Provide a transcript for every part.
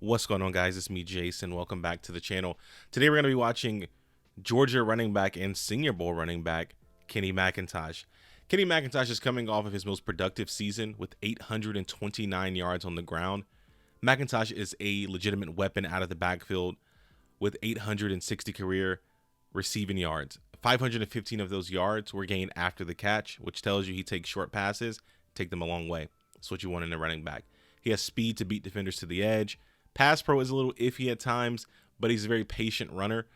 What's going on, guys? It's me, Jason. Welcome back to the channel. Today we're going to be watching Georgia running back and Senior Bowl running back Kenny McIntosh. Kenny McIntosh is coming off of his most productive season with 829 yards on the ground. McIntosh is a legitimate weapon out of the backfield with 860 career receiving yards. 515 of those yards were gained after the catch, which tells you he takes short passes, take them a long way. That's what you want in a running back. He has speed to beat defenders to the edge. Pass pro is a little iffy at times, but he's a very patient runner.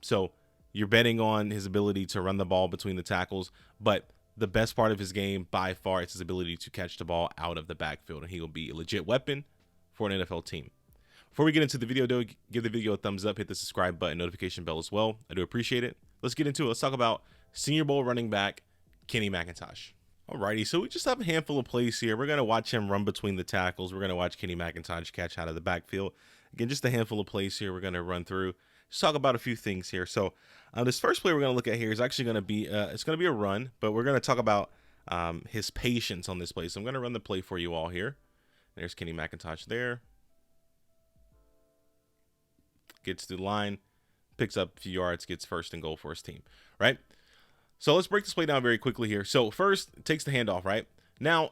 So you're betting on his ability to run the ball between the tackles, but the best part of his game by far is his ability to catch the ball out of the backfield, and he will be a legit weapon for an NFL team. Before we get into the video, though, give the video a thumbs up, hit the subscribe button, notification bell as well. I do appreciate it. Let's get into it. Let's talk about Senior Bowl running back Kenny McIntosh. Alrighty, so we just have a handful of plays here. We're going to watch him run between the tackles. We're going to watch Kenny McIntosh catch out of the backfield. Again, just a handful of plays here we're going to run through. Just talk about a few things here. So this first play we're going to look at here is actually going to be it's going to be a run, but we're going to talk about his patience on this play. So I'm going to run the play for you all here. There's Kenny McIntosh there. Gets to the line, picks up a few yards, gets first and goal for his team, right? So let's break this play down very quickly here. So first, takes the handoff, right? Now,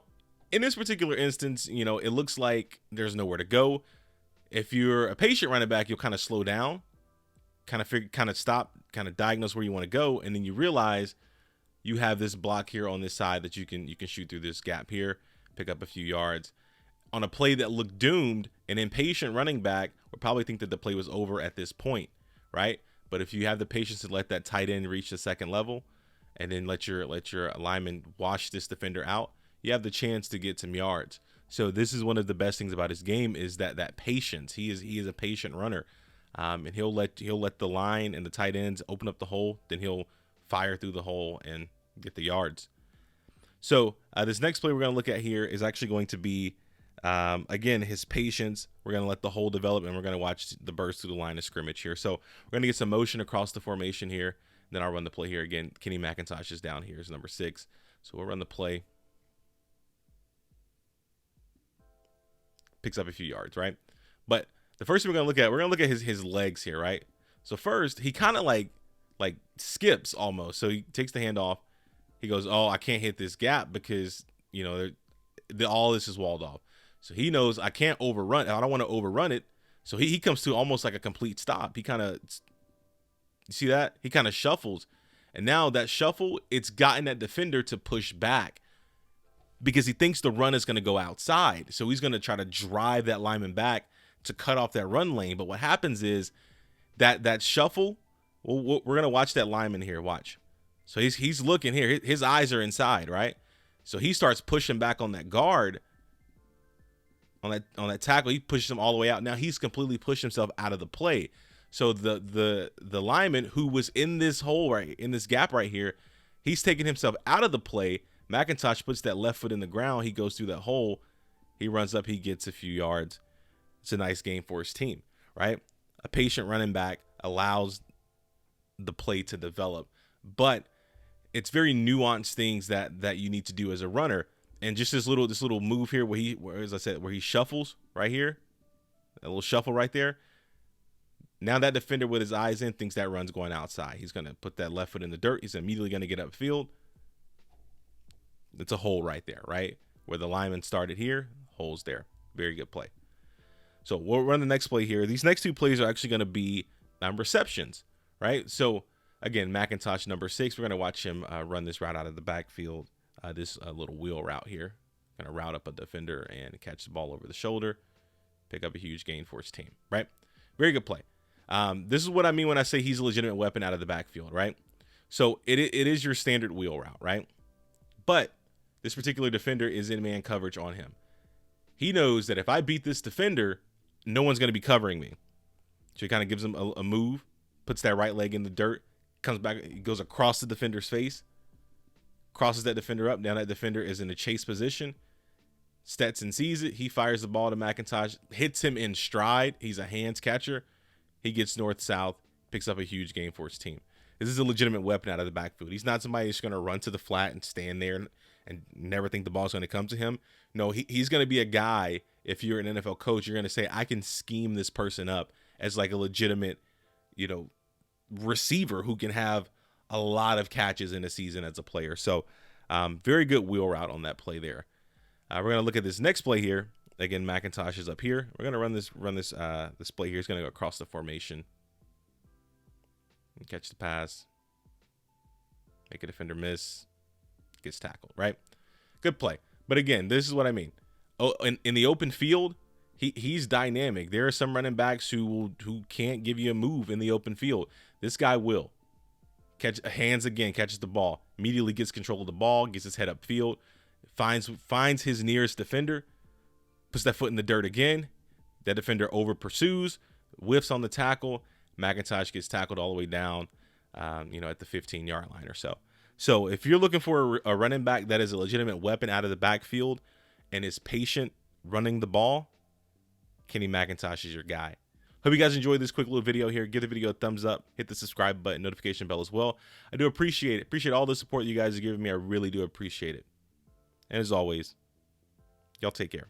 in this particular instance, you know, it looks like there's nowhere to go. If you're a patient running back, you'll kind of slow down, kind of stop, kind of diagnose where you want to go, and then you realize you have this block here on this side that you can shoot through this gap here, pick up a few yards. On a play that looked doomed, an impatient running back would probably think that the play was over at this point, right? But if you have the patience to let that tight end reach the second level, and then let your lineman wash this defender out, you have the chance to get some yards. So this is one of the best things about his game is that patience. He is a patient runner, and he'll let the line and the tight ends open up the hole, then he'll fire through the hole and get the yards. So this next play we're going to look at here is actually going to be again his patience. We're going to let the hole develop, and we're going to watch the burst through the line of scrimmage here. So we're going to get some motion across the formation here. Then I'll run the play here again. Kenny McIntosh is down here, is number 6. So we'll run the play. Picks up a few yards, right? But the first thing we're going to look at his legs here, right? So first, he kind of like skips almost. So he takes the handoff. He goes, oh, I can't hit this gap because, you know, all this is walled off. So he knows I can't overrun. I don't want to overrun it. So he comes to almost like a complete stop. He kind of... You see that? He kind of shuffles. And now that shuffle, it's gotten that defender to push back because he thinks the run is going to go outside. So he's going to try to drive that lineman back to cut off that run lane. But what happens is that shuffle, we're going to watch that lineman here. Watch. So he's looking here. His eyes are inside, right? So he starts pushing back on that guard, on that tackle. He pushes him all the way out. Now he's completely pushed himself out of the play. So the lineman who was in this hole right in this gap right here, he's taking himself out of the play. McIntosh puts that left foot in the ground. He goes through that hole. He runs up. He gets a few yards. It's a nice game for his team, right? A patient running back allows the play to develop, but it's very nuanced things that you need to do as a runner. And just this little move here where he shuffles right here, a little shuffle right there. Now that defender with his eyes in thinks that run's going outside. He's going to put that left foot in the dirt. He's immediately going to get upfield. It's a hole right there, right? Where the lineman started here, hole's there. Very good play. So we'll run the next play here. These next two plays are actually going to be receptions, right? So, again, McIntosh, number 6. We're going to watch him run this route out of the backfield, this little wheel route here. Going to route up a defender and catch the ball over the shoulder, pick up a huge gain for his team, right? Very good play. This is what I mean when I say he's a legitimate weapon out of the backfield, right? So it is your standard wheel route, right? But this particular defender is in man coverage on him. He knows that if I beat this defender, no one's going to be covering me. So he kind of gives him a move, puts that right leg in the dirt, comes back, he goes across the defender's face, crosses that defender up. Now that defender is in a chase position. Stetson sees it. He fires the ball to McIntosh, hits him in stride. He's a hands catcher. He gets north-south, picks up a huge gain for his team. This is a legitimate weapon out of the backfield. He's not somebody who's going to run to the flat and stand there and never think the ball's going to come to him. No, he's going to be a guy if you're an NFL coach, you're going to say, I can scheme this person up as like a legitimate, you know, receiver who can have a lot of catches in a season as a player. So very good wheel route on that play there. We're going to look at this next play here. Again, McIntosh is up here. We're going to run this play here. He's going to go across the formation. Catch the pass. Make a defender miss. Gets tackled, right? Good play. But again, this is what I mean. Oh, in the open field, he's dynamic. There are some running backs who can't give you a move in the open field. This guy will. Catch hands again, catches the ball, immediately gets control of the ball, gets his head upfield, finds his nearest defender, puts that foot in the dirt again. That defender over pursues, whiffs on the tackle. McIntosh gets tackled all the way down, at the 15-yard line or so. So if you're looking for a running back that is a legitimate weapon out of the backfield and is patient running the ball, Kenny McIntosh is your guy. Hope you guys enjoyed this quick little video here. Give the video a thumbs up, hit the subscribe button, notification bell as well. I do appreciate it. Appreciate all the support you guys are giving me. I really do appreciate it. And as always, y'all take care.